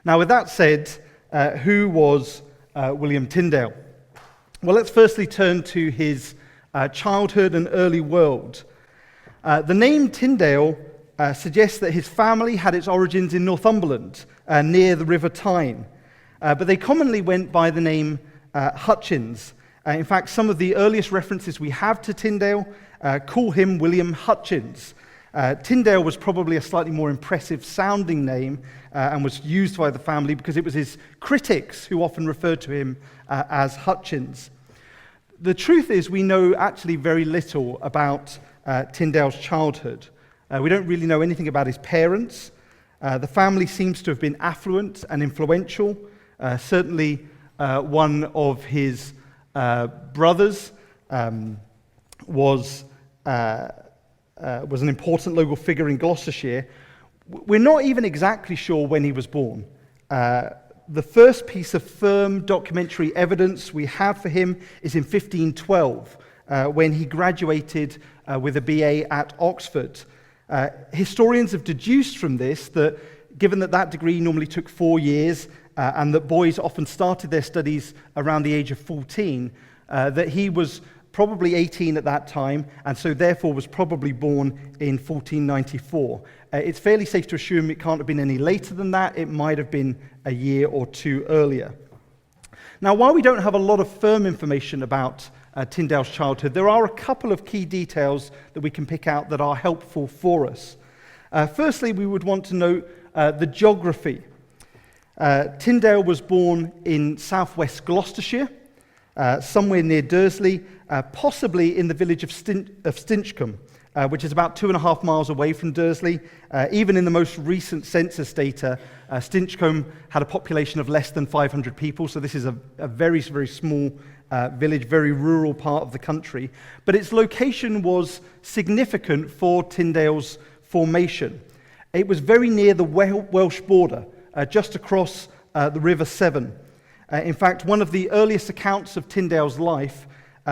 Now, with that said, who was William Tyndale? Well, let's firstly turn to his childhood and early world. The name Tyndale suggests that his family had its origins in Northumberland, near the River Tyne. But they commonly went by the name Hutchins. In fact, some of the earliest references we have to Tyndale call him William Hutchins. Tyndale was probably a slightly more impressive sounding name and was used by the family because it was his critics who often referred to him as Hutchins. The truth is we know actually very little about Tyndale's childhood. We don't really know anything about his parents. The family seems to have been affluent and influential. Certainly one of his brothers was an important local figure in Gloucestershire. We're not even exactly sure when he was born. The first piece of firm documentary evidence we have for him is in 1512, when he graduated with a BA at Oxford. Historians have deduced from this that, given that degree normally took 4 years, and that boys often started their studies around the age of 14, that he was probably 18 at that time, and so therefore was probably born in 1494. It's fairly safe to assume it can't have been any later than that. It might have been a year or two earlier. Now, while we don't have a lot of firm information about Tyndale's childhood, there are a couple of key details that we can pick out that are helpful for us. Firstly, we would want to note the geography. Tyndale was born in southwest Gloucestershire, somewhere near Dursley, possibly in the village of Stinchcombe, which is about 2.5 miles away from Dursley. Even in the most recent census data, Stinchcombe had a population of less than 500 people, so this is a very, very small village, very rural part of the country. But its location was significant for Tyndale's formation. It was very near the Welsh border, just across the River Severn. In fact, one of the earliest accounts of Tyndale's life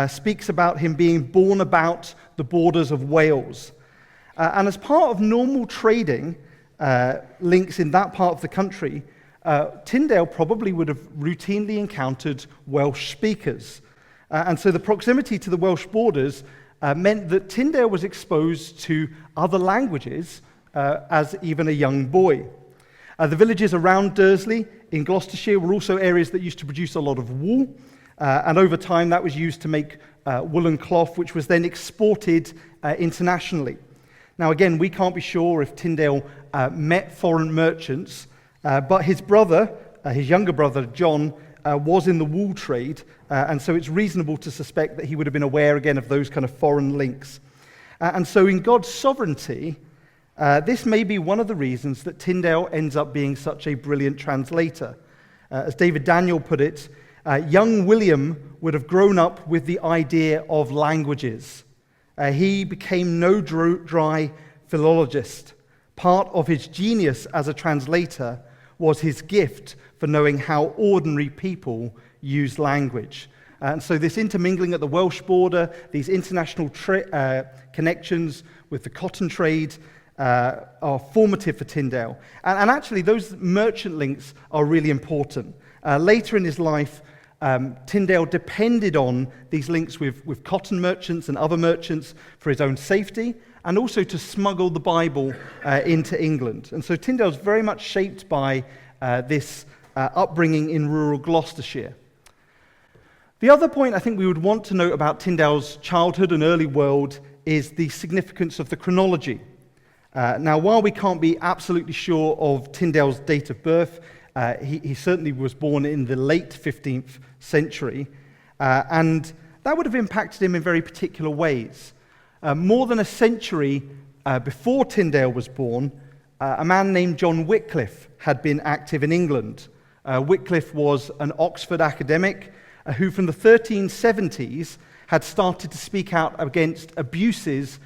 speaks about him being born about the borders of Wales. And as part of normal trading links in that part of the country, Tyndale probably would have routinely encountered Welsh speakers. And so the proximity to the Welsh borders meant that Tyndale was exposed to other languages as even a young boy. The villages around Dursley in Gloucestershire were also areas that used to produce a lot of wool, and over time that was used to make woolen cloth, which was then exported internationally. Now again, we can't be sure if Tyndale met foreign merchants, but his brother, his younger brother John, was in the wool trade, and so it's reasonable to suspect that he would have been aware again of those kind of foreign links. And so in God's sovereignty, this may be one of the reasons that Tyndale ends up being such a brilliant translator. As David Daniel put it, young William would have grown up with the idea of languages. He became no dry philologist. Part of his genius as a translator was his gift for knowing how ordinary people use language. And so this intermingling at the Welsh border, these international connections with the cotton trade, are formative for Tyndale. And actually, those merchant links are really important. Later in his life, Tyndale depended on these links with cotton merchants and other merchants for his own safety, and also to smuggle the Bible into England. And so Tyndale's very much shaped by this upbringing in rural Gloucestershire. The other point I think we would want to note about Tyndale's childhood and early world is the significance of the chronology. Now, while we can't be absolutely sure of Tyndale's date of birth, he certainly was born in the late 15th century, and that would have impacted him in very particular ways. More than a century before Tyndale was born, a man named John Wycliffe had been active in England. Wycliffe was an Oxford academic who from the 1370s had started to speak out against abuses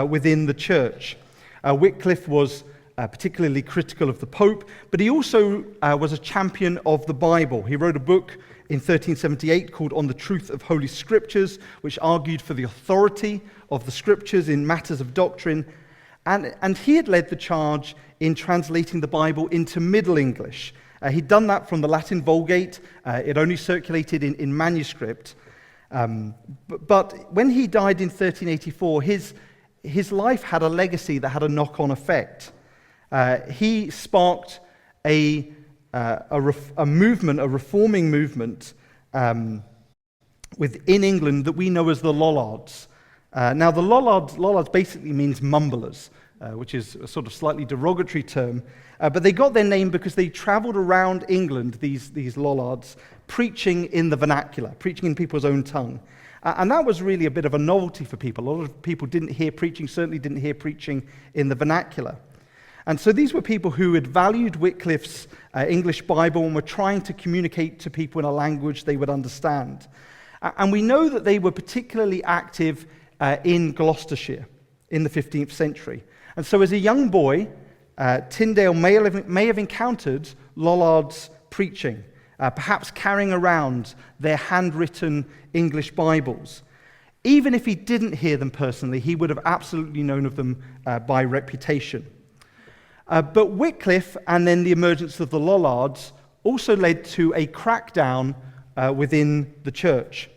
within the church. Wycliffe was particularly critical of the Pope, but he also was a champion of the Bible. He wrote a book in 1378 called On the Truth of Holy Scriptures, which argued for the authority of the Scriptures in matters of doctrine, and he had led the charge in translating the Bible into Middle English, He'd done that from the Latin Vulgate. It only circulated in manuscript. But when he died in 1384, his life had a legacy that had a knock-on effect. He sparked a movement, a reforming movement within England that we know as the Lollards. Now, the Lollards basically means mumblers, which is a sort of slightly derogatory term. But they got their name because they traveled around England, these Lollards, preaching in the vernacular, preaching in people's own tongue. And that was really a bit of a novelty for people. A lot of people didn't hear preaching, certainly didn't hear preaching in the vernacular. And so these were people who had valued Wycliffe's English Bible and were trying to communicate to people in a language they would understand. And we know that they were particularly active in Gloucestershire in the 15th century. And so as a young boy, Tyndale may have encountered Lollards preaching, perhaps carrying around their handwritten English Bibles. Even if he didn't hear them personally, he would have absolutely known of them by reputation. But Wycliffe and then the emergence of the Lollards also led to a crackdown within the church.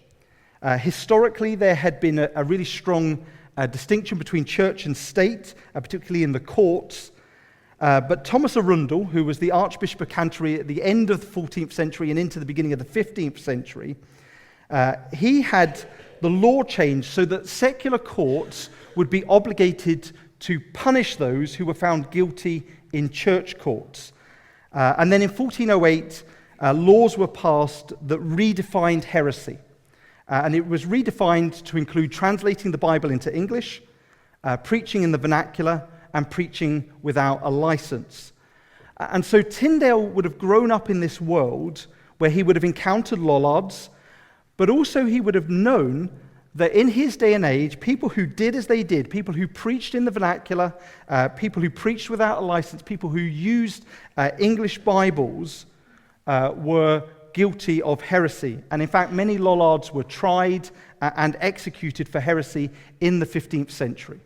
Historically, there had been a really strong distinction between church and state, particularly in the courts. But Thomas Arundel, who was the Archbishop of Canterbury at the end of the 14th century and into the beginning of the 15th century, he had the law changed so that secular courts would be obligated to punish those who were found guilty in church courts. And then in 1408, laws were passed that redefined heresy. And it was redefined to include translating the Bible into English, preaching in the vernacular, and preaching without a license. And so Tyndale would have grown up in this world where he would have encountered Lollards, but also he would have known that in his day and age, people who did as they did, people who preached in the vernacular, people who preached without a license, people who used English Bibles were guilty of heresy. And in fact, many Lollards were tried and executed for heresy in the 15th century.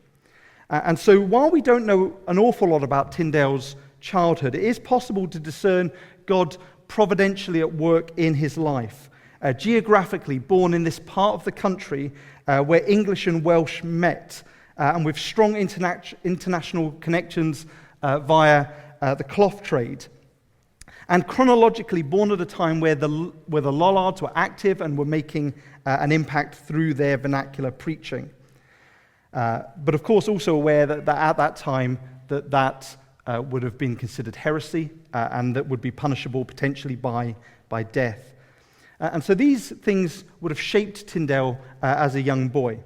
And so while we don't know an awful lot about Tyndale's childhood, it is possible to discern God providentially at work in his life. Geographically born in this part of the country where English and Welsh met, and with strong international connections via the cloth trade. And chronologically born at a time where the Lollards were active and were making an impact through their vernacular preaching. But of course also aware that at that time that would have been considered heresy and that would be punishable potentially by death. And so these things would have shaped Tyndale as a young boy.